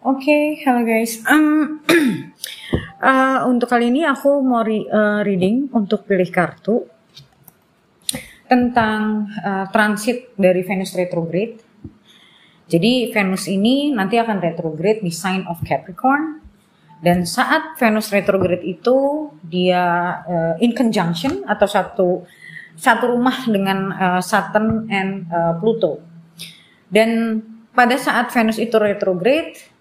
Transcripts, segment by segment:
Oke, halo guys. Untuk kali ini aku mau reading untuk pilih kartu tentang transit dari Venus retrograde. Jadi Venus ini nanti akan retrograde di sign of Capricorn, dan saat Venus retrograde itu dia in conjunction atau satu rumah dengan Saturn and Pluto. Dan pada saat Venus itu retrograde,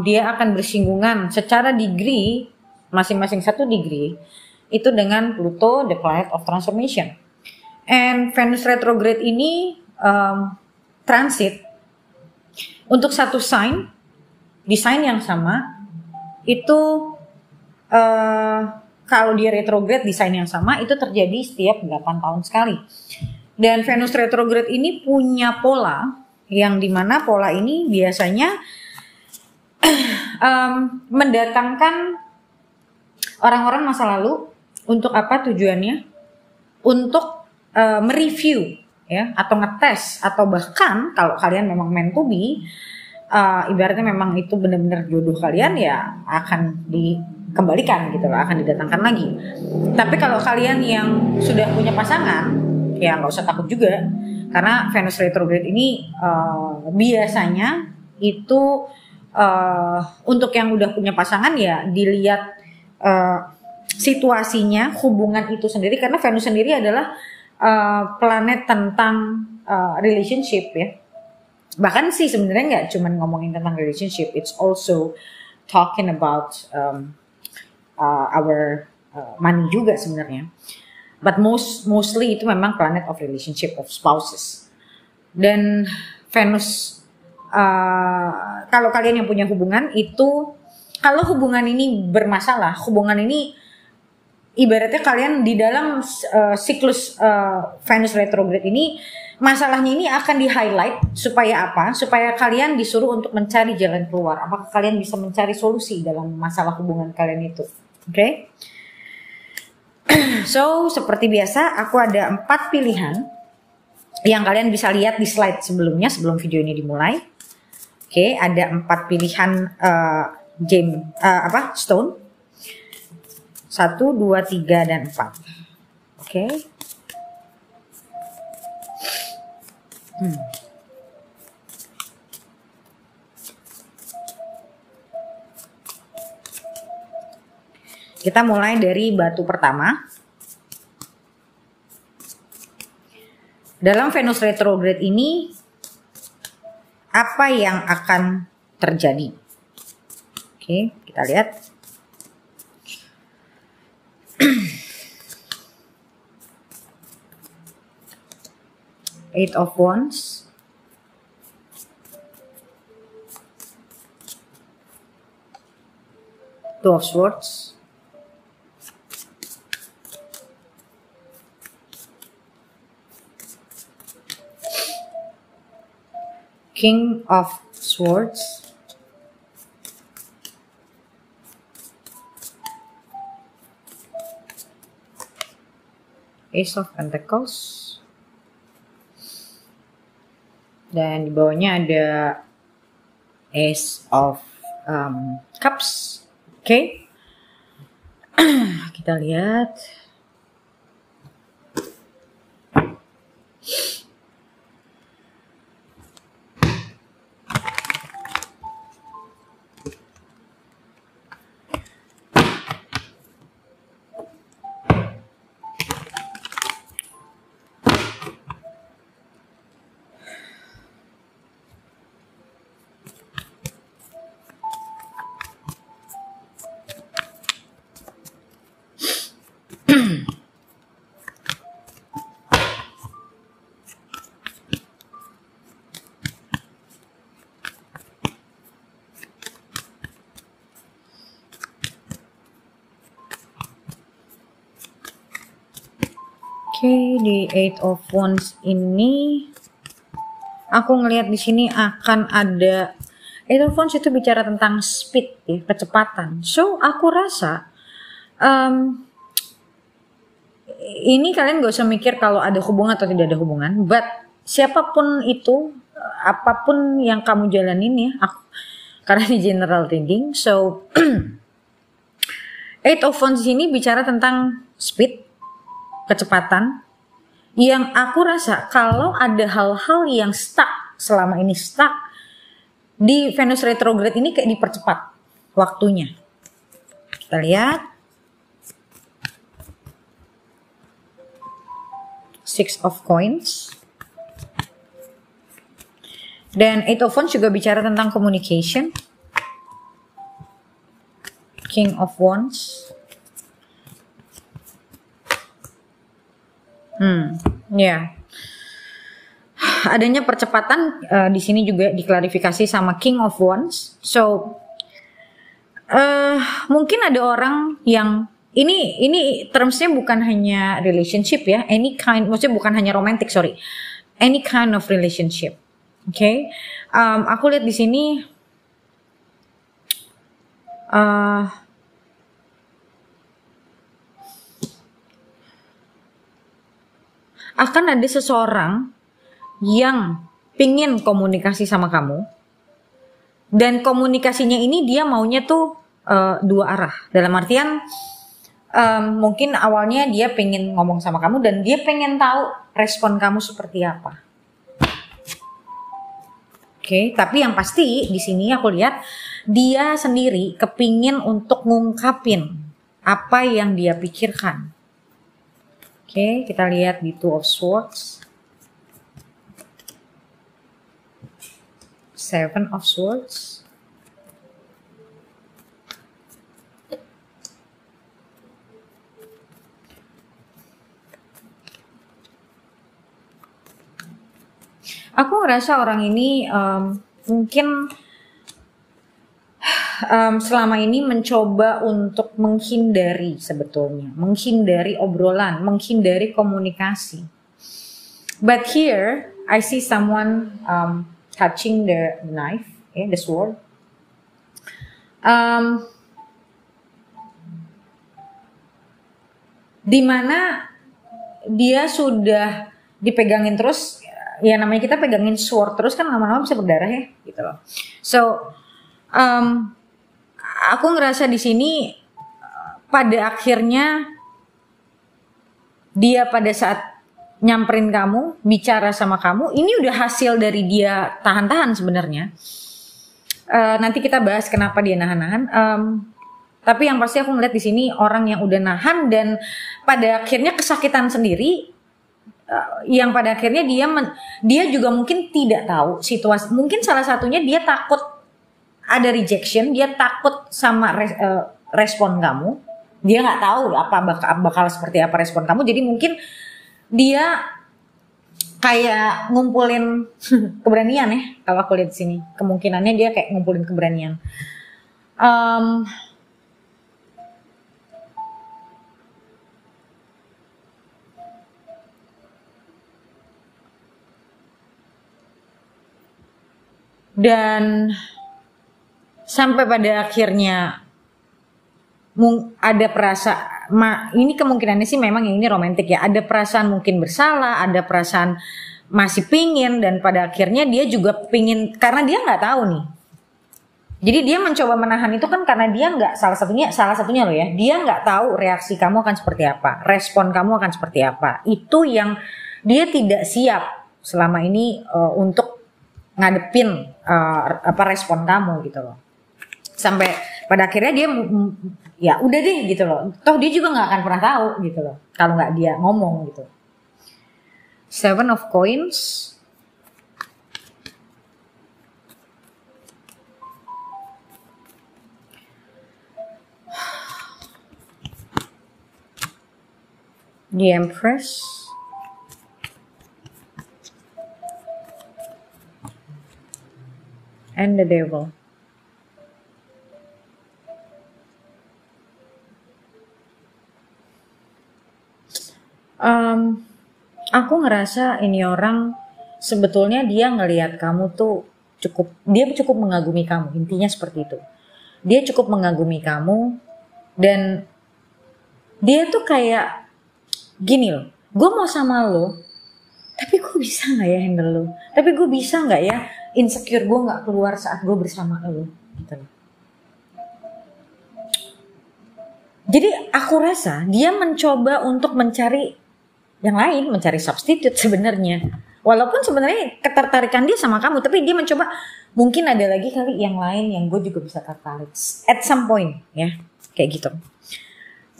dia akan bersinggungan secara degree, masing-masing 1 degree, itu dengan Pluto, the planet of transformation. And Venus retrograde ini transit untuk satu sign, di sign yang sama, itu kalau dia retrograde di sign yang sama, itu terjadi setiap 8 tahun sekali. Dan Venus retrograde ini punya pola, yang dimana pola ini biasanya mendatangkan orang-orang masa lalu. Untuk apa tujuannya? Untuk mereview ya, atau ngetes, atau bahkan kalau kalian memang meant to be, ibaratnya memang itu benar-benar jodoh kalian, ya akan dikembalikan gitu loh, akan didatangkan lagi. Tapi kalau kalian yang sudah punya pasangan, ya nggak usah takut juga, karena Venus retrograde ini biasanya itu untuk yang udah punya pasangan ya dilihat situasinya, hubungan itu sendiri, karena Venus sendiri adalah planet tentang relationship ya. Bahkan sih sebenarnya nggak cuma ngomongin tentang relationship, it's also talking about our money juga sebenarnya. But mostly itu memang planet of relationship, of spouses. Dan Venus, kalau kalian yang punya hubungan itu, kalau hubungan ini bermasalah, hubungan ini ibaratnya kalian di dalam siklus Venus retrograde ini, masalahnya ini akan di-highlight supaya apa? Supaya kalian disuruh untuk mencari jalan keluar. Apakah kalian bisa mencari solusi dalam masalah hubungan kalian itu? Oke? So, seperti biasa aku ada 4 pilihan yang kalian bisa lihat di slide sebelumnya, sebelum video ini dimulai. Oke, ada 4 pilihan stone. 1, 2, 3, dan 4. Oke. Kita mulai dari batu pertama. Dalam Venus retrograde ini, apa yang akan terjadi? Oke, kita lihat. Eight of Wands. Two of Swords. King of Swords. Ace of Pentacles. Dan di bawahnya ada Ace of Cups. Oke. Kita lihat. Oke, di Eight of Wands ini aku ngelihat di sini akan ada, Eight of Wands itu bicara tentang speed ya, kecepatan. So aku rasa ini kalian gak usah mikir kalau ada hubungan atau tidak ada hubungan, but siapapun itu, apapun yang kamu jalanin ya, karena di general reading. So Eight of Wands ini bicara tentang speed, kecepatan, yang aku rasa kalau ada hal-hal yang selama ini stuck di Venus retrograde ini kayak dipercepat waktunya. Kita lihat Six of Coins dan Eight of Wands juga bicara tentang communication. King of Wands. Ya. Adanya percepatan di sini juga diklarifikasi sama King of Wands. So mungkin ada orang yang ini termsnya bukan hanya relationship ya, maksudnya bukan hanya romantic, any kind of relationship. Okay, aku lihat di sini akan ada seseorang yang pingin komunikasi sama kamu, dan komunikasinya ini dia maunya tuh dua arah. Dalam artian mungkin awalnya dia pengen ngomong sama kamu dan dia pengen tahu respon kamu seperti apa. Oke, tapi yang pasti di sini aku lihat dia sendiri kepingin untuk ngungkapin apa yang dia pikirkan. Oke, kita lihat di Two of Swords, Seven of Swords, aku ngerasa orang ini mungkin selama ini mencoba untuk menghindari obrolan, menghindari komunikasi. But here I see someone touching the knife, the sword. Dimana dia sudah dipegangin terus. Ya namanya kita pegangin sword terus kan lama-lama bisa berdarah ya gitu loh. So aku ngerasa di sini pada akhirnya dia pada saat nyamperin kamu, bicara sama kamu, ini udah hasil dari dia tahan-tahan sebenarnya. Nanti kita bahas kenapa dia nahan-nahan. Tapi yang pasti aku melihat di sini orang yang udah nahan dan pada akhirnya kesakitan sendiri. Yang pada akhirnya dia juga mungkin tidak tahu situasi, mungkin salah satunya dia takut ada rejection, dia takut sama respon kamu, dia nggak tahu apa bakal seperti apa respon kamu, jadi mungkin dia kayak ngumpulin keberanian ya, kalau aku lihat di sini kemungkinannya dia kayak ngumpulin keberanian. Dan sampai pada akhirnya ada ini kemungkinannya sih memang ini romantis ya. Ada perasaan mungkin bersalah, ada perasaan masih pingin, dan pada akhirnya dia juga pingin karena dia nggak tahu nih. Jadi dia mencoba menahan itu kan karena dia nggak salah satunya loh ya. Dia nggak tahu reaksi kamu akan seperti apa, respon kamu akan seperti apa. Itu yang dia tidak siap selama ini untuk ngadepin respon kamu gitu loh. Sampai pada akhirnya dia ya udah deh gitu loh. Toh dia juga nggak akan pernah tahu gitu loh kalau nggak dia ngomong gitu. Seven of Coins, the Empress, and the Devil. Aku ngerasa ini orang sebetulnya dia ngelihat kamu tuh dia cukup mengagumi kamu, intinya seperti itu. Dia cukup mengagumi kamu dan dia tuh kayak gini loh, gue mau sama lo, tapi gue bisa nggak ya handle lo? Tapi gue bisa nggak ya insecure gue nggak keluar saat gue bersama lo? gitu. Jadi aku rasa dia mencoba untuk mencari yang lain, mencari substitute sebenarnya. Walaupun sebenarnya ketertarikan dia sama kamu, tapi dia mencoba mungkin ada lagi kali yang lain yang gue juga bisa tertarik. At some point ya, kayak gitu.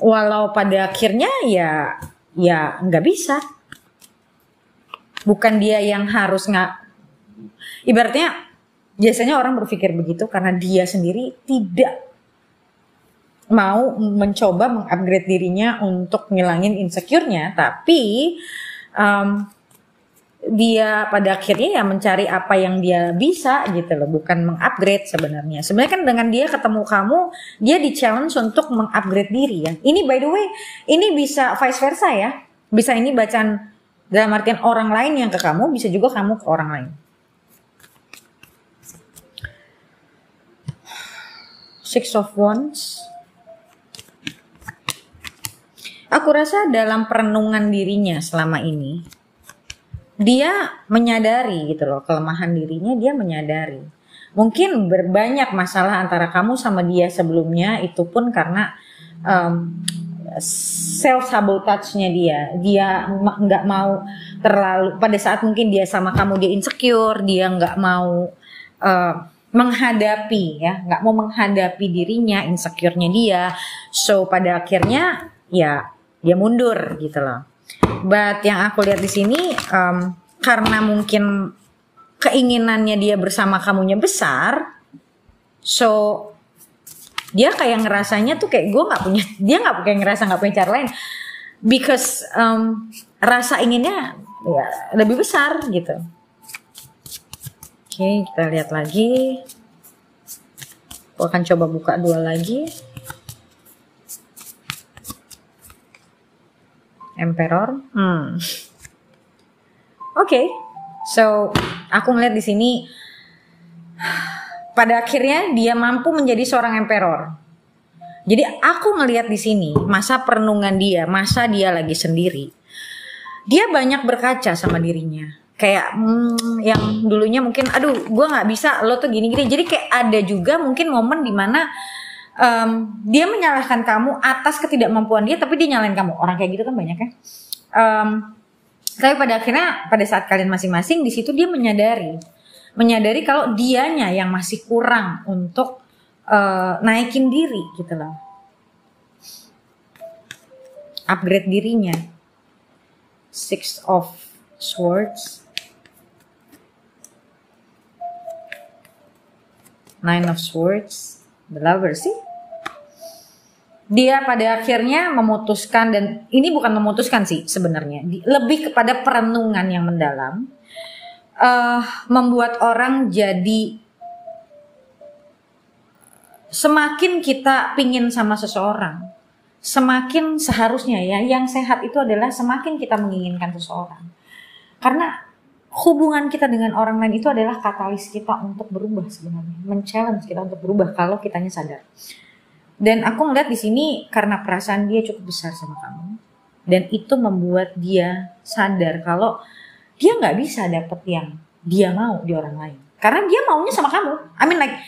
Walau pada akhirnya ya nggak bisa. Bukan dia yang harus ibaratnya biasanya orang berpikir begitu karena dia sendiri tidak mau mencoba mengupgrade dirinya untuk ngilangin insecure-nya, tapi dia pada akhirnya ya mencari apa yang dia bisa gitu loh, bukan mengupgrade sebenarnya. Sebenarnya kan dengan dia ketemu kamu, dia di challenge untuk mengupgrade diri ya. Ini by the way, ini bisa vice versa ya. Bisa ini bacaan dalam artian orang lain yang ke kamu, bisa juga kamu ke orang lain. Six of Wands. Aku rasa dalam perenungan dirinya selama ini, dia menyadari gitu loh, kelemahan dirinya dia menyadari. Mungkin berbanyak masalah antara kamu sama dia sebelumnya, itu pun karena self sabotage-nya dia nggak mau terlalu, pada saat mungkin dia sama kamu dia insecure, dia nggak mau menghadapi ya, nggak mau menghadapi dirinya, insecure-nya dia, so pada akhirnya ya dia mundur gitu loh. But yang aku lihat di sini karena mungkin keinginannya dia bersama kamunya besar, so dia kayak ngerasanya tuh kayak dia nggak punya cara lain, because rasa inginnya ya lebih besar gitu. Oke, kita lihat lagi. Aku akan coba buka 2 lagi. Emperor. Oke. So, aku ngeliat di sini pada akhirnya dia mampu menjadi seorang emperor. Jadi aku ngeliat di sini masa perenungan dia, masa dia lagi sendiri. Dia banyak berkaca sama dirinya. Kayak yang dulunya mungkin aduh gue nggak bisa, lo tuh gini-gini. Jadi kayak ada juga mungkin momen dimana dia menyalahkan kamu atas ketidakmampuan dia, tapi dia nyalain kamu. Orang kayak gitu kan banyak ya. Tapi pada akhirnya pada saat kalian masing-masing di situ dia menyadari kalau dianya yang masih kurang untuk naikin diri gitu loh, upgrade dirinya. Six of Swords, Nine of Swords, The Lover sih. Dia pada akhirnya memutuskan, dan ini bukan memutuskan sih sebenarnya, lebih kepada perenungan yang mendalam, membuat orang jadi semakin kita pingin sama seseorang, semakin seharusnya ya yang sehat itu adalah semakin kita menginginkan seseorang, karena hubungan kita dengan orang lain itu adalah katalis kita untuk berubah sebenarnya, men-challenge kita untuk berubah kalau kitanya sadar. Dan aku ngeliat di sini karena perasaan dia cukup besar sama kamu, dan itu membuat dia sadar kalau dia nggak bisa dapet yang dia mau di orang lain, karena dia maunya sama kamu. I mean like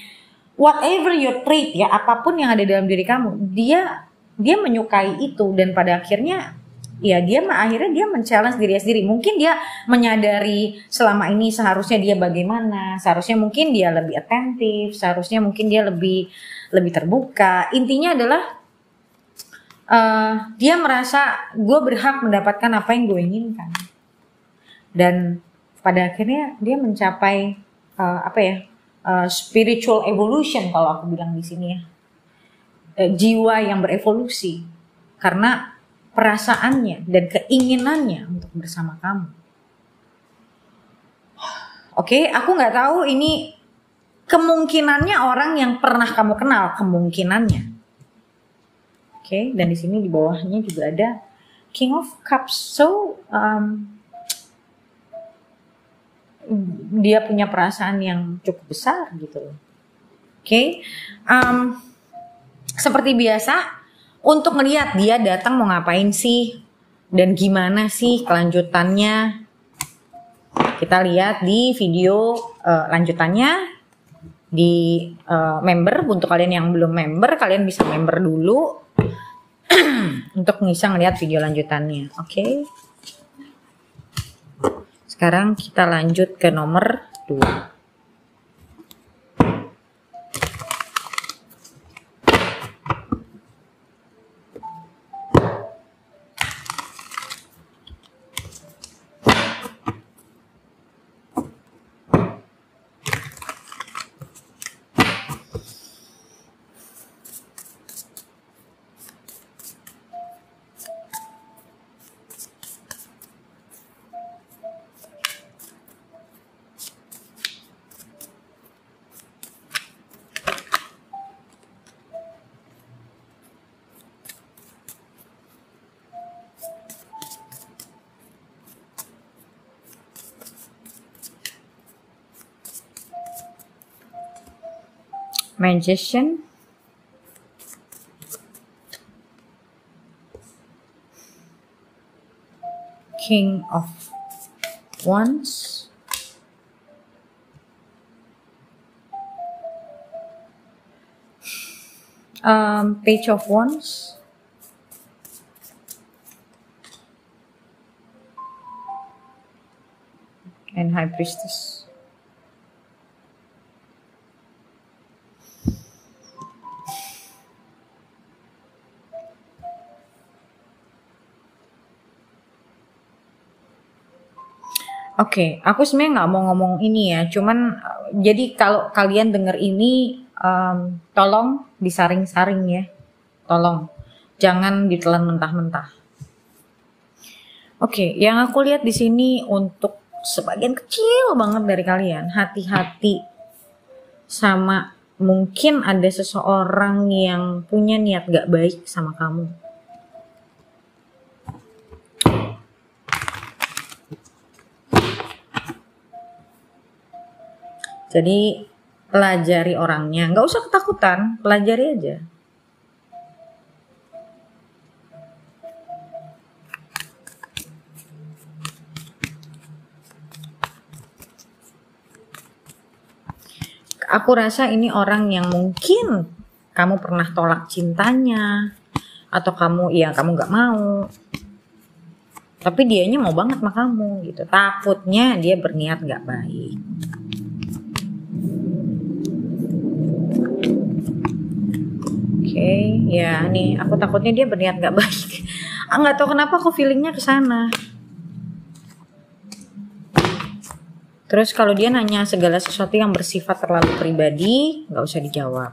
whatever your trait ya, apapun yang ada dalam diri kamu, dia menyukai itu, dan pada akhirnya ya akhirnya dia men-challenge diri sendiri. Mungkin dia menyadari selama ini seharusnya dia bagaimana, seharusnya mungkin dia lebih atentif, seharusnya mungkin dia lebih terbuka. Intinya adalah dia merasa gue berhak mendapatkan apa yang gue inginkan, dan pada akhirnya dia mencapai spiritual evolution kalau aku bilang di sini ya, jiwa yang berevolusi karena perasaannya dan keinginannya untuk bersama kamu. Oke, aku nggak tahu ini kemungkinannya orang yang pernah kamu kenal, kemungkinannya. Oke, dan di sini di bawahnya juga ada King of Cups. So dia punya perasaan yang cukup besar gitu. Oke, seperti biasa untuk melihat dia datang mau ngapain sih dan gimana sih kelanjutannya, kita lihat di video lanjutannya. di member. Untuk kalian yang belum member, kalian bisa member dulu untuk bisa ngeliat video lanjutannya. Oke. Sekarang kita lanjut ke nomor 2. Magician, King of Wands, Page of Wands, and High Priestess. Oke, aku sebenarnya nggak mau ngomong ini ya, cuman jadi kalau kalian denger ini, tolong disaring-saring ya, tolong jangan ditelan mentah-mentah. Oke, yang aku lihat di sini untuk sebagian kecil banget dari kalian, hati-hati sama mungkin ada seseorang yang punya niat gak baik sama kamu. Jadi pelajari orangnya, nggak usah ketakutan, pelajari aja. Aku rasa ini orang yang mungkin kamu pernah tolak cintanya, atau kamu nggak mau, tapi dianya mau banget sama kamu gitu. Takutnya dia berniat nggak baik. Oke, ya nih aku takutnya dia berniat nggak baik. Nggak tahu kenapa aku feelingnya ke sana. Terus kalau dia nanya segala sesuatu yang bersifat terlalu pribadi, nggak usah dijawab.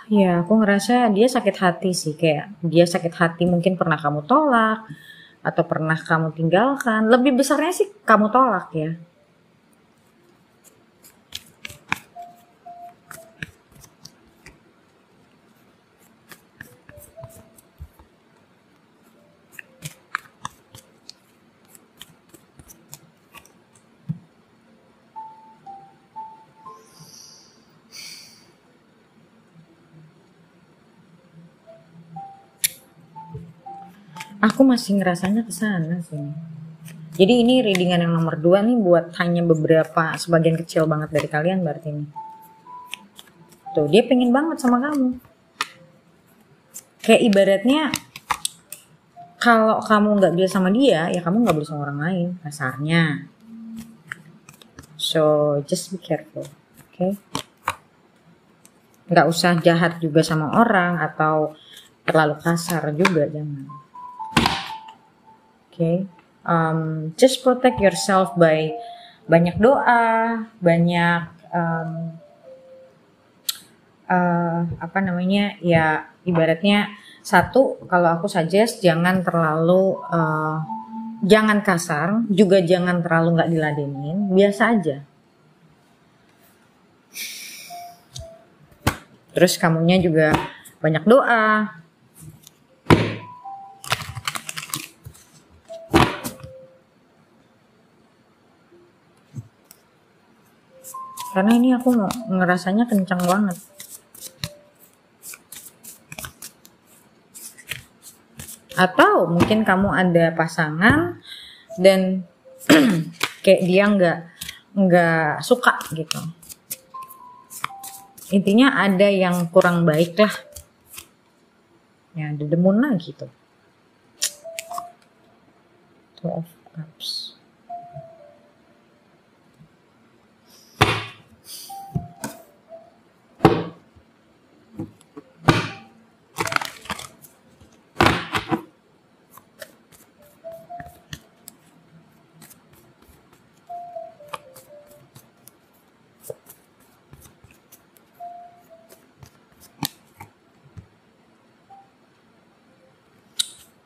Ya, aku ngerasa dia sakit hati sih, kayak dia sakit hati mungkin pernah kamu tolak atau pernah kamu tinggalkan. Lebih besarnya sih kamu tolak ya. Aku masih ngerasanya ke sana sih. Jadi ini readingan yang nomor 2 nih buat hanya beberapa, sebagian kecil banget dari kalian berarti ini. Tuh, dia pengen banget sama kamu. Kayak ibaratnya kalau kamu nggak bisa sama dia, ya kamu nggak boleh sama orang lain, kasarnya. So just be careful, okay? Nggak usah jahat juga sama orang atau terlalu kasar juga, jangan. Okay, just protect yourself by banyak doa, banyak ya ibaratnya satu, kalau aku suggest jangan terlalu jangan kasar, juga jangan terlalu nggak diladenin, biasa aja. Terus kamunya juga banyak doa. Karena ini aku ngerasanya kencang banget. Atau mungkin kamu ada pasangan dan Kayak dia nggak suka gitu. Intinya ada yang kurang baik lah. Ya, ada the moon lagi tuh. 12 cups.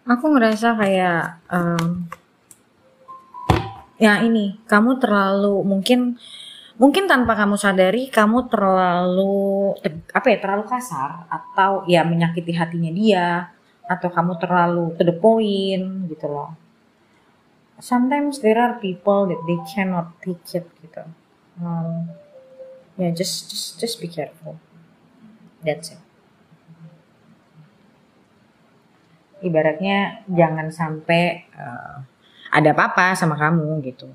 Aku ngerasa kayak ya ini kamu terlalu mungkin tanpa kamu sadari kamu terlalu terlalu kasar atau ya menyakiti hatinya dia atau kamu terlalu to the point gitu loh. Sometimes there are people that they cannot take it gitu. Ya just be careful. That's it. Ibaratnya jangan sampai ada apa-apa sama kamu gitu.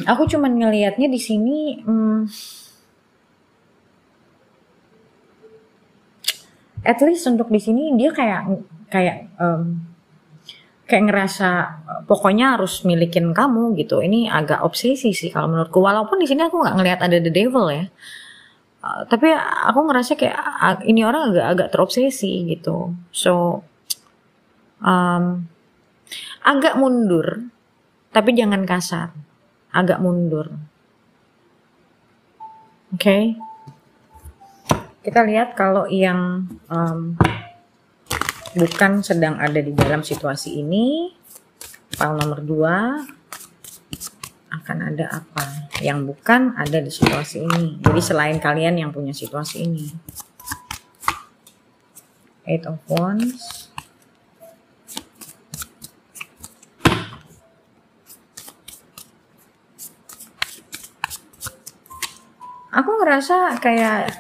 Aku cuman ngelihatnya di sini at least untuk di sini dia kayak ngerasa pokoknya harus milikin kamu gitu. Ini agak obsesi sih kalau menurutku. Walaupun di sini aku nggak ngelihat ada the devil ya. Tapi aku ngerasa kayak ini orang agak terobsesi gitu. So agak mundur, tapi jangan kasar. Agak mundur. Oke. Kita lihat kalau yang bukan sedang ada di dalam situasi ini. File nomor 2. Akan ada apa yang bukan ada di situasi ini. Jadi selain kalian yang punya situasi ini. 8 of Wands. Aku ngerasa kayak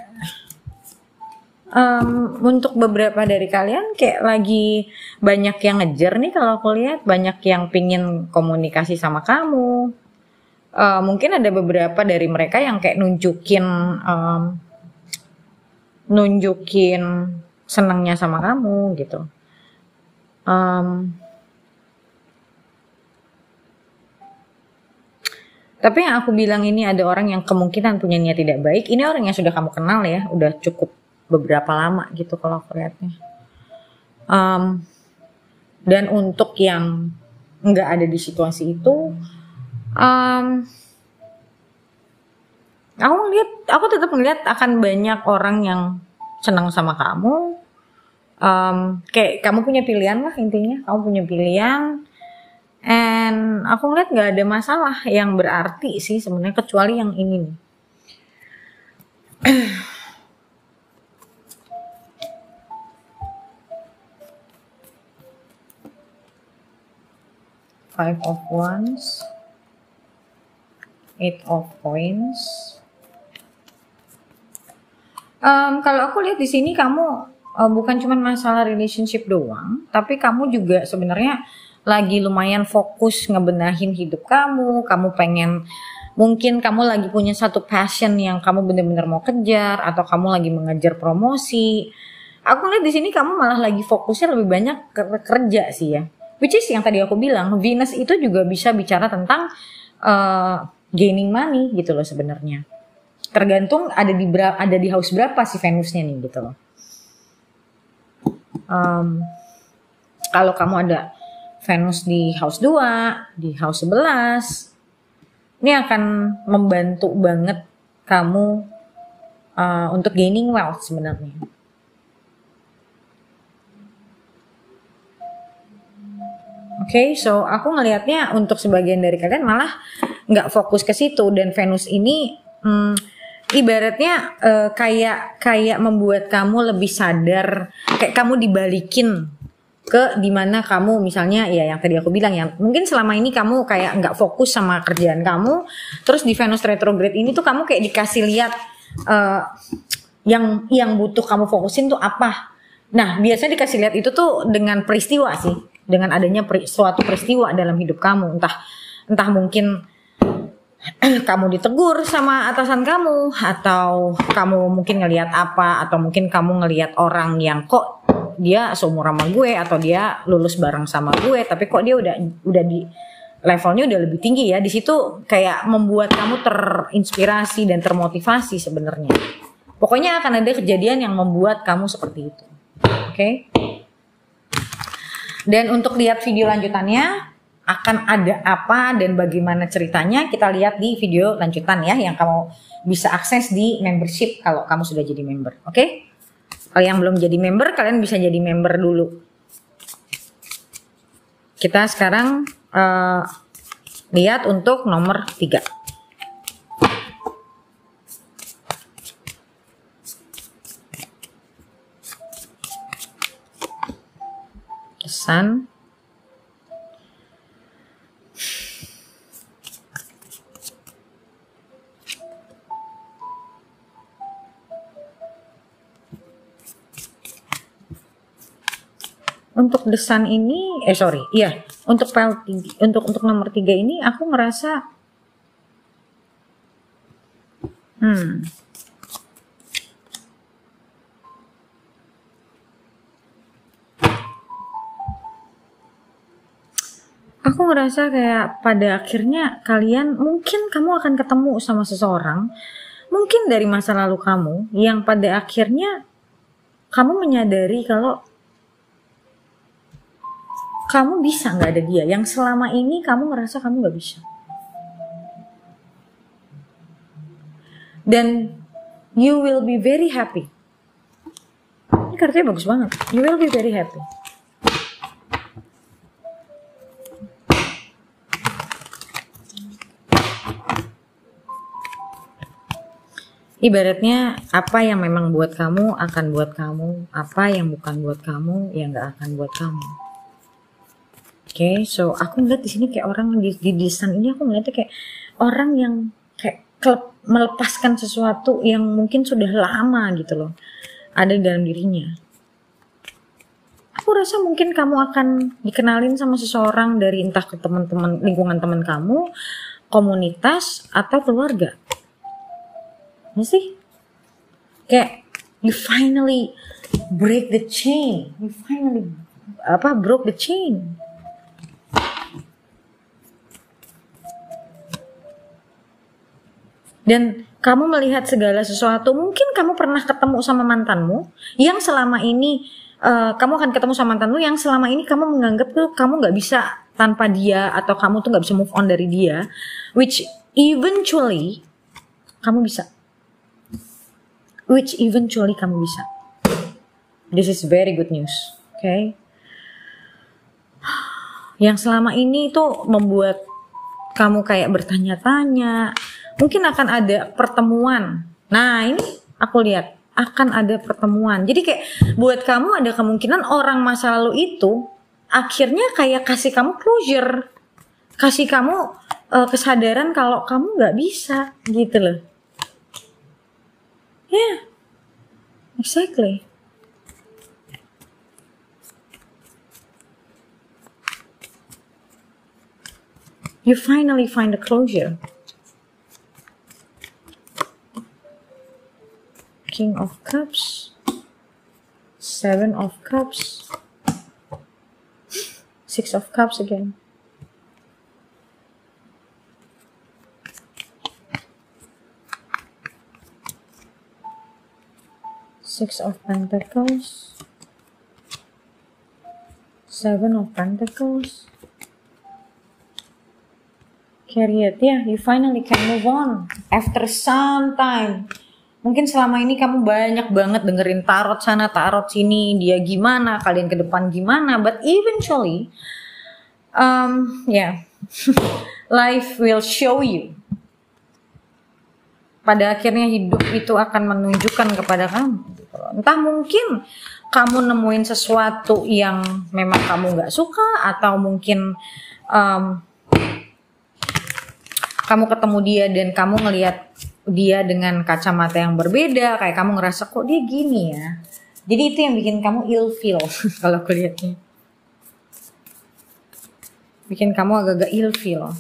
untuk beberapa dari kalian kayak lagi banyak yang ngejar nih kalau aku lihat. Banyak yang pingin komunikasi sama kamu. Mungkin ada beberapa dari mereka yang kayak nunjukin senangnya sama kamu gitu. Tapi yang aku bilang ini ada orang yang kemungkinan punya niat tidak baik. Ini orang yang sudah kamu kenal ya, udah cukup beberapa lama gitu kalau aku lihatnya. Dan untuk yang nggak ada di situasi itu. Aku tetap ngeliat akan banyak orang yang senang sama kamu. Kayak kamu punya pilihan lah intinya. Kamu punya pilihan. And aku ngeliat nggak ada masalah yang berarti sih sebenarnya kecuali yang ini nih. Five of Wands. 8 of Coins. Kalau aku lihat di sini kamu bukan cuma masalah relationship doang, tapi kamu juga sebenarnya lagi lumayan fokus ngebenahin hidup kamu. Kamu pengen, mungkin kamu lagi punya satu passion yang kamu benar-benar mau kejar, atau kamu lagi mengejar promosi. Aku lihat di sini kamu malah lagi fokusnya lebih banyak ke kerja sih ya. Which is yang tadi aku bilang, Venus itu juga bisa bicara tentang gaining money gitu loh sebenarnya. Tergantung ada di house berapa si Venusnya nih gitu loh. Kalau kamu ada Venus di house 2, di house 11, ini akan membantu banget kamu untuk gaining wealth sebenarnya. Oke, so aku ngelihatnya untuk sebagian dari kalian malah nggak fokus ke situ, dan Venus ini ibaratnya kayak membuat kamu lebih sadar, kayak kamu dibalikin ke dimana kamu misalnya ya yang tadi aku bilang ya, mungkin selama ini kamu kayak nggak fokus sama kerjaan kamu, terus di Venus retrograde ini tuh kamu kayak dikasih lihat yang butuh kamu fokusin tuh apa. Nah biasanya dikasih lihat itu tuh dengan peristiwa sih. dengan adanya suatu peristiwa dalam hidup kamu, entah mungkin kamu ditegur sama atasan kamu, atau kamu mungkin ngelihat apa, atau mungkin kamu ngelihat orang yang kok dia seumur sama gue, atau dia lulus bareng sama gue, tapi kok dia udah di levelnya udah lebih tinggi ya. Di situ kayak membuat kamu terinspirasi dan termotivasi sebenarnya. Pokoknya akan ada kejadian yang membuat kamu seperti itu. Oke? Dan untuk lihat video lanjutannya akan ada apa dan bagaimana ceritanya, kita lihat di video lanjutan ya, yang kamu bisa akses di membership kalau kamu sudah jadi member. Oke? Kalau yang belum jadi member, kalian bisa jadi member dulu. Kita sekarang lihat untuk nomor 3. Kesan. Untuk desan ini, untuk untuk nomor 3 ini aku ngerasa aku ngerasa kayak pada akhirnya mungkin kamu akan ketemu sama seseorang, mungkin dari masa lalu kamu, yang pada akhirnya kamu menyadari kalau kamu bisa nggak ada dia, yang selama ini kamu ngerasa kamu nggak bisa. Dan you will be very happy. Ini kartunya bagus banget. You will be very happy. Ibaratnya apa yang memang buat kamu akan buat kamu, apa yang bukan buat kamu yang nggak akan buat kamu. Oke, so aku ngeliat di sini kayak orang di desain ini, aku ngeliatnya kayak orang yang kayak melepaskan sesuatu yang mungkin sudah lama gitu loh, ada di dalam dirinya. Aku rasa mungkin kamu akan dikenalin sama seseorang dari entah ke teman-teman, lingkungan teman kamu, komunitas, atau keluarga. Masih? Kayak you finally break the chain, you finally broke the chain. Dan kamu melihat segala sesuatu, mungkin kamu pernah ketemu sama mantanmu yang selama ini kamu akan ketemu sama mantanmu yang selama ini kamu menganggap tuh kamu nggak bisa tanpa dia, atau kamu tuh nggak bisa move on dari dia, which eventually kamu bisa. This is very good news, okay? Yang selama ini tuh membuat kamu kayak bertanya-tanya. Mungkin akan ada pertemuan. Nah, ini aku lihat akan ada pertemuan. Jadi kayak buat kamu ada kemungkinan orang masa lalu itu akhirnya kayak kasih kamu closure, kasih kamu kesadaran kalau kamu nggak bisa gitu loh. Yeah, exactly. You finally find a closure. King of Cups, 7 of Cups, 6 of Cups again. Six of Pentacles, 7 of Pentacles. Chariot, yeah, you finally can move on after some time. Mungkin selama ini kamu banyak banget dengerin tarot sana, tarot sini, dia gimana, kalian ke depan gimana, but eventually, life will show you. Pada akhirnya hidup itu akan menunjukkan kepada kamu. Entah mungkin kamu nemuin sesuatu yang memang kamu gak suka, atau mungkin kamu ketemu dia dan kamu ngelihat dia dengan kacamata yang berbeda, kayak kamu ngerasa kok dia gini ya. Jadi itu yang bikin kamu ilfeel kalau kelihatnya. bikin kamu agak-agak ilfeel.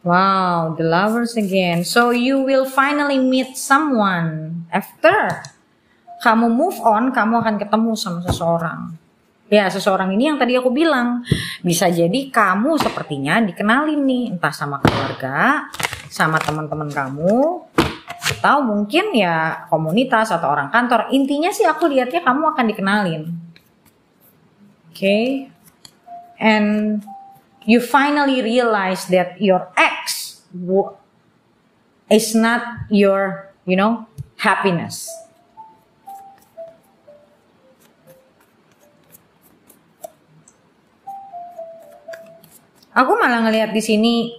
Wow, the lovers again. So you will finally meet someone after kamu move on, kamu akan ketemu sama seseorang. Ya, seseorang ini yang tadi aku bilang, bisa jadi kamu sepertinya dikenalin nih, entah sama keluarga, sama teman-teman kamu, atau mungkin ya komunitas atau orang kantor. Intinya sih aku lihatnya kamu akan dikenalin. Okay? And you finally realize that your ex is not your, happiness. Aku malah ngelihat di sini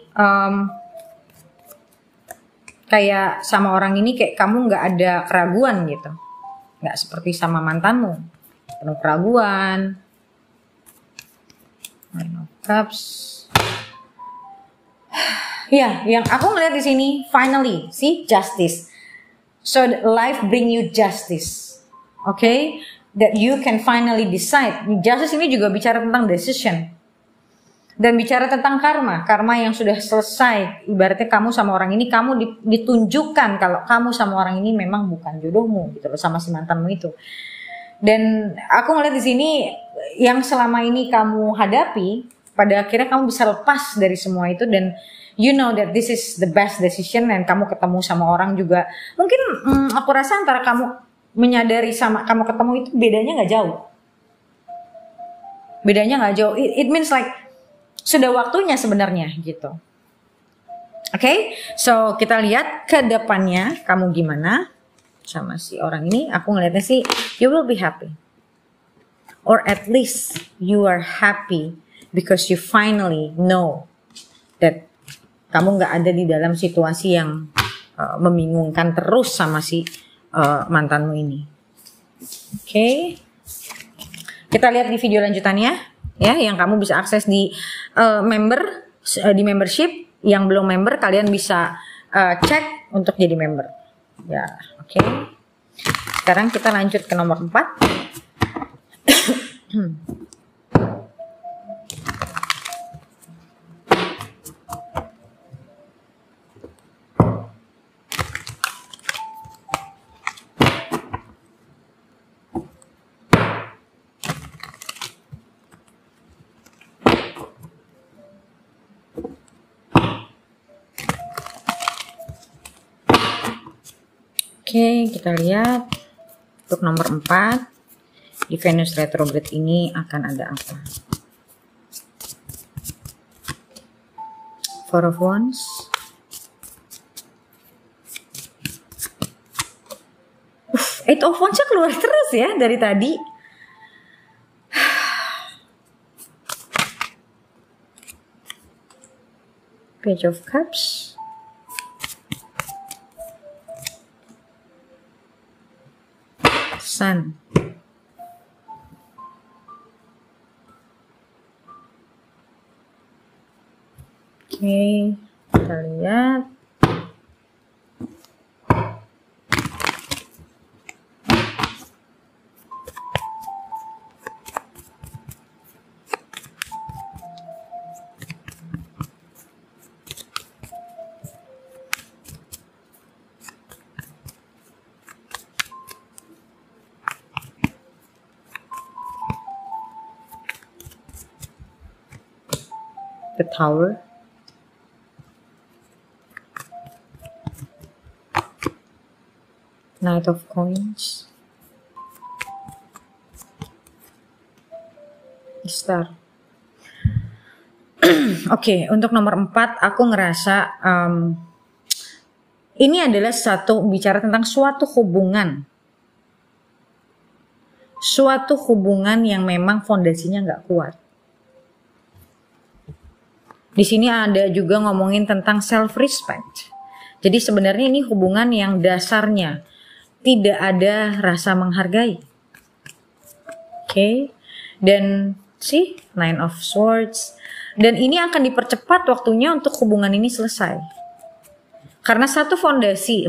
kayak sama orang ini kayak kamu nggak ada keraguan gitu, nggak seperti sama mantanmu penuh keraguan. Nine of Cups. Ya, yang aku ngelihat di sini finally, see, justice. So life bring you justice, okay? That you can finally decide. Justice ini juga bicara tentang decision. Dan bicara tentang karma yang sudah selesai. Ibaratnya kamu sama orang ini, kamu ditunjukkan kalau kamu sama orang ini memang bukan jodohmu gitu loh, sama si mantanmu itu. Dan aku ngeliat di sini yang selama ini kamu hadapi, pada akhirnya kamu bisa lepas dari semua itu dan you know that this is the best decision. Dan kamu ketemu sama orang juga, mungkin aku rasa antara kamu menyadari sama kamu ketemu itu bedanya nggak jauh. It means like sudah waktunya sebenarnya gitu. Okay, so kita lihat ke depannya kamu gimana sama si orang ini. Aku ngeliatnya sih you will be happy, or at least you are happy because you finally know that kamu nggak ada di dalam situasi yang membingungkan terus sama si mantanmu ini. Okay, kita lihat di video lanjutannya. Ya, yang kamu bisa akses di di membership. Yang belum member kalian bisa cek untuk jadi member. Ya, oke. Sekarang kita lanjut ke nomor 4. Oke, kita lihat untuk nomor 4 di Venus retrograde ini akan ada apa? Four of Wands, Eight of Wands-nya keluar terus ya dari tadi. Page of Cups, Sun. Oke, kita lihat. The Tower, Knight of Coins, Star. Oke, untuk nomor 4 aku ngerasa ini adalah bicara tentang suatu hubungan yang memang fondasinya nggak kuat. Di sini ada juga ngomongin tentang self respect. Jadi sebenarnya ini hubungan yang dasarnya tidak ada rasa menghargai. Oke. Dan Nine of Swords. Dan ini akan dipercepat waktunya untuk hubungan ini selesai. Karena satu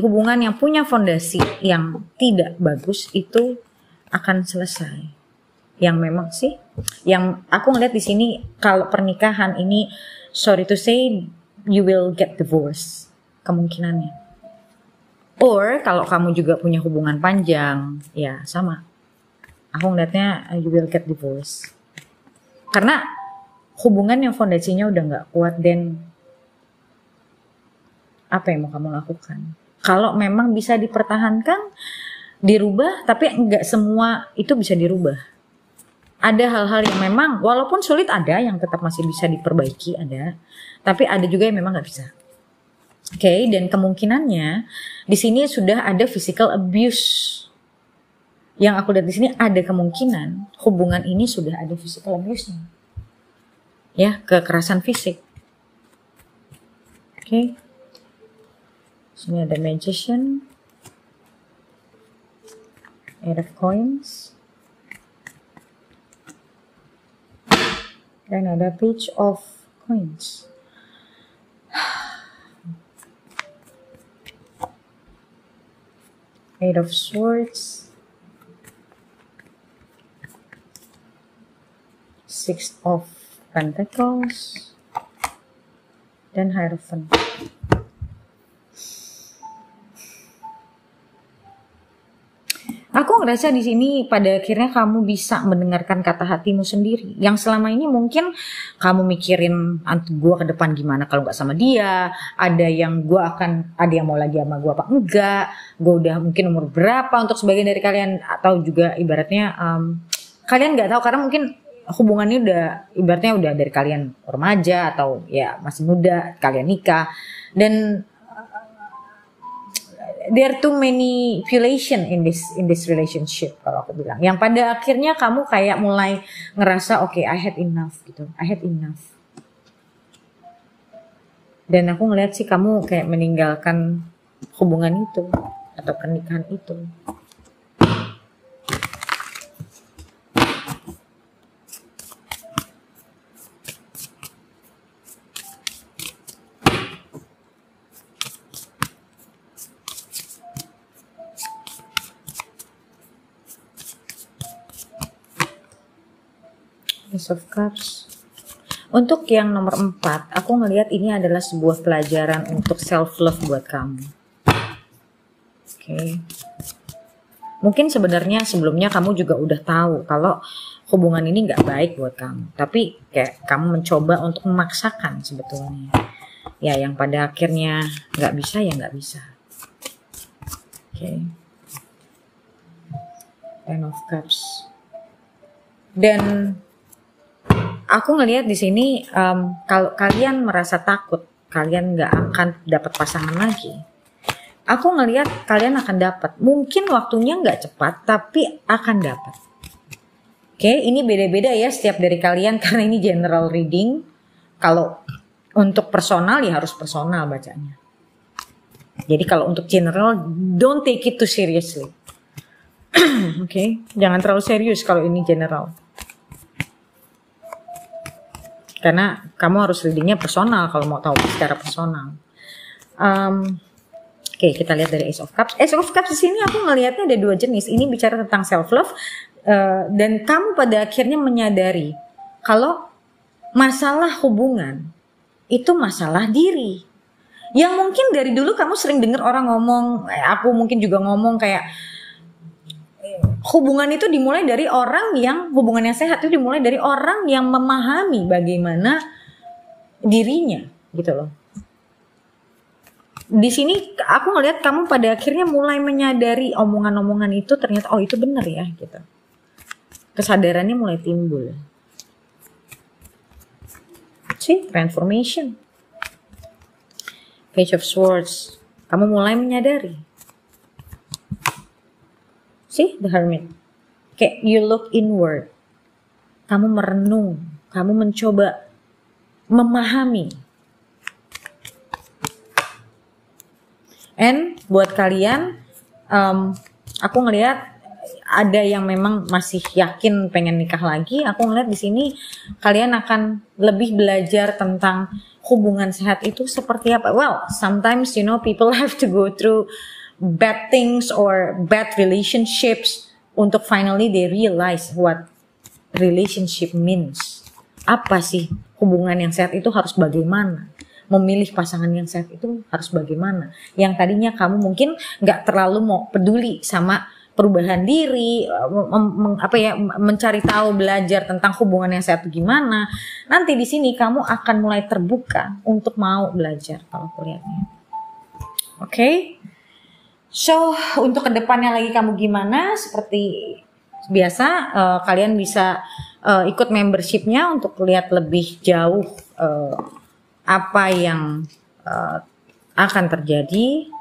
hubungan yang punya fondasi yang tidak bagus itu akan selesai. yang memang sih, yang aku ngeliat di sini kalau pernikahan ini, sorry to say, you will get divorce kemungkinannya. Or kalau kamu juga punya hubungan panjang, ya sama. Aku ngeliatnya you will get divorce. Karena hubungan yang fondasinya udah nggak kuat, dan apa yang mau kamu lakukan? Kalau memang bisa dipertahankan, dirubah, tapi nggak semua itu bisa dirubah. Ada hal-hal yang memang walaupun sulit, ada yang tetap masih bisa diperbaiki, ada. Tapi ada juga yang memang nggak bisa. Oke, dan kemungkinannya di sini sudah ada physical abuse. Yang aku lihat di sini ada kemungkinan hubungan ini sudah ada physical abuse-nya. Ya, kekerasan fisik. Oke. Sini ada magician. Eight of coins. Dan ada page of coins. Eight of swords. Six of pentacles. Dan hierophant. Aku ngerasa di sini pada akhirnya kamu bisa mendengarkan kata hatimu sendiri. Yang selama ini mungkin kamu mikirin gue ke depan gimana kalau nggak sama dia. Ada yang mau lagi sama gue apa enggak. Gue udah mungkin umur berapa untuk sebagian dari kalian, atau juga ibaratnya kalian nggak tahu karena mungkin hubungannya udah ibaratnya udah dari kalian remaja atau ya masih muda kalian nikah, dan there are too many manipulation in this relationship kalau aku bilang. Yang pada akhirnya kamu kayak mulai ngerasa okay, I had enough gitu. I had enough. Dan aku ngeliat sih kamu kayak meninggalkan hubungan itu atau pernikahan itu. Ace of Cups. Untuk yang nomor 4, aku ngelihat ini adalah sebuah pelajaran untuk self love buat kamu. Oke. Mungkin sebenarnya sebelumnya kamu juga udah tahu kalau hubungan ini nggak baik buat kamu, tapi kayak kamu mencoba untuk memaksakan sebetulnya. Ya, yang pada akhirnya nggak bisa ya nggak bisa. Oke. Ten of Cups. Dan aku ngelihat di sini kalau kalian merasa takut kalian nggak akan dapat pasangan lagi, aku ngelihat kalian akan dapat. Mungkin waktunya nggak cepat, tapi akan dapat. Oke, ini beda-beda ya setiap dari kalian karena ini general reading. Kalau untuk personal ya harus personal bacanya. Jadi kalau untuk general, don't take it too seriously. Oke, jangan terlalu serius kalau ini general. Karena kamu harus readingnya personal kalau mau tahu secara personal. Oke, kita lihat dari Ace of Cups. Ace of Cups di sini aku ngelihatnya ada dua jenis. Ini bicara tentang self love dan kamu pada akhirnya menyadari kalau masalah hubungan itu masalah diri. Yang mungkin dari dulu kamu sering dengar orang ngomong, aku mungkin juga ngomong kayak hubungan itu dimulai dari orang yang, hubungan yang sehat itu dimulai dari orang yang memahami bagaimana dirinya gitu loh. Di sini aku ngelihat kamu pada akhirnya mulai menyadari omongan-omongan itu ternyata oh itu benar ya gitu. Kesadarannya mulai timbul. See, transformation. Page of Swords. Kamu mulai menyadari. See, the Hermit. Kayak you look inward. Kamu merenung. Kamu mencoba memahami. And buat kalian, aku ngelihat ada yang memang masih yakin pengen nikah lagi. Aku ngelihat di sini kalian akan lebih belajar tentang hubungan sehat itu seperti apa. Well, sometimes you know people have to go through bad things or bad relationships untuk finally they realize what relationship means. Apa sih hubungan yang sehat itu harus bagaimana? Memilih pasangan yang sehat itu harus bagaimana? Yang tadinya kamu mungkin nggak terlalu mau peduli sama perubahan diri, mencari tahu, belajar tentang hubungan yang sehat itu gimana. Nanti di sini kamu akan mulai terbuka untuk mau belajar kalau aku lihatnya. Oke? So, untuk kedepannya lagi kamu gimana? Seperti biasa, kalian bisa ikut membershipnya untuk lihat lebih jauh apa yang akan terjadi.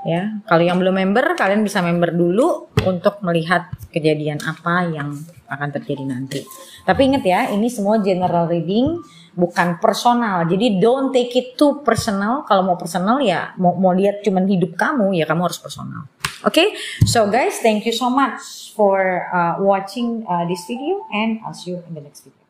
Ya, kalau yang belum member, kalian bisa member dulu untuk melihat kejadian apa yang akan terjadi nanti. Tapi ingat ya, ini semua general reading, bukan personal. Jadi don't take it too personal. Kalau mau personal ya, mau lihat cuman hidup kamu, ya kamu harus personal. Okay, so guys, thank you so much for watching this video, and I'll see you in the next video.